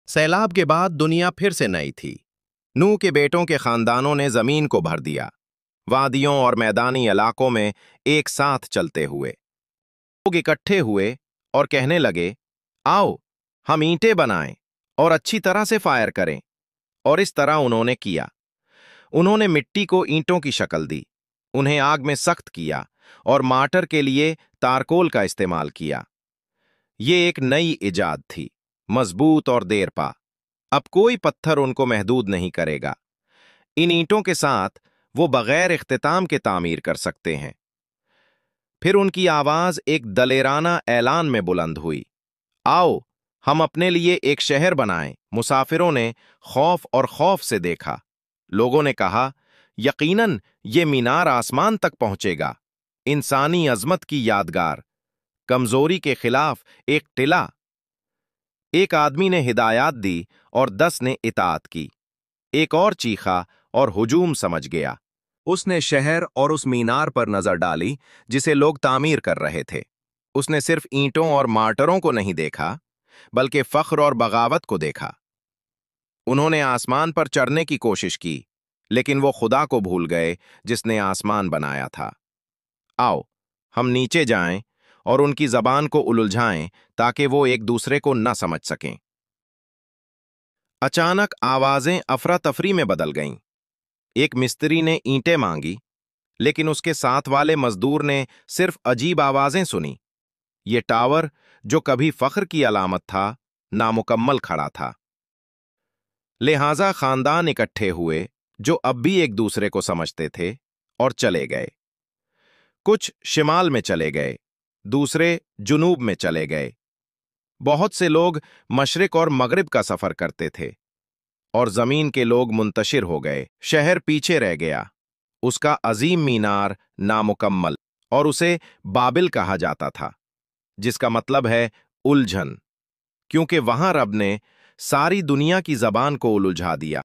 सैलाब के बाद दुनिया फिर से नई थी। नूह के बेटों के खानदानों ने जमीन को भर दिया, वादियों और मैदानी इलाकों में एक साथ चलते हुए। लोग इकट्ठे हुए और कहने लगे, आओ हम ईंटें बनाएं और अच्छी तरह से फायर करें। और इस तरह उन्होंने किया। उन्होंने मिट्टी को ईंटों की शक्ल दी, उन्हें आग में सख्त किया और मार्टर के लिए तारकोल का इस्तेमाल किया। ये एक नई इजाद थी, मजबूत और देरपा। अब कोई पत्थर उनको महदूद नहीं करेगा। इन ईंटों के साथ वो बगैर इख्तिताम के तामीर कर सकते हैं। फिर उनकी आवाज एक दलेराना ऐलान में बुलंद हुई, आओ हम अपने लिए एक शहर बनाएं। मुसाफिरों ने खौफ और खौफ से देखा। लोगों ने कहा, यकीनन ये मीनार आसमान तक पहुंचेगा। इंसानी अजमत की यादगार, कमजोरी के खिलाफ एक टिला। एक आदमी ने हिदायत दी और 10 ने इताअत की। एक और चीखा और हुजूम समझ गया। उसने शहर और उस मीनार पर नजर डाली जिसे लोग तामीर कर रहे थे। उसने सिर्फ ईंटों और मार्टरों को नहीं देखा, बल्कि फख्र और बगावत को देखा। उन्होंने आसमान पर चढ़ने की कोशिश की, लेकिन वो खुदा को भूल गए जिसने आसमान बनाया था। आओ हम नीचे जाएं और उनकी जबान को उलझाएं ताकि वो एक दूसरे को न समझ सकें। अचानक आवाजें अफरा तफरी में बदल गईं। एक मिस्त्री ने ईंटें मांगी, लेकिन उसके साथ वाले मजदूर ने सिर्फ अजीब आवाजें सुनी। ये टावर, जो कभी फख्र की अलामत था, नामुकम्मल खड़ा था। लिहाजा खानदान इकट्ठे हुए जो अब भी एक दूसरे को समझते थे, और चले गए। कुछ शिमाल में चले गए, दूसरे जुनूब में चले गए। बहुत से लोग मशरिक और मगरिब का सफर करते थे, और जमीन के लोग मुंतशिर हो गए। शहर पीछे रह गया, उसका अजीम मीनार नामुकम्मल, और उसे बाबिल कहा जाता था, जिसका मतलब है उलझन, क्योंकि वहां रब ने सारी दुनिया की जबान को उलझा दिया।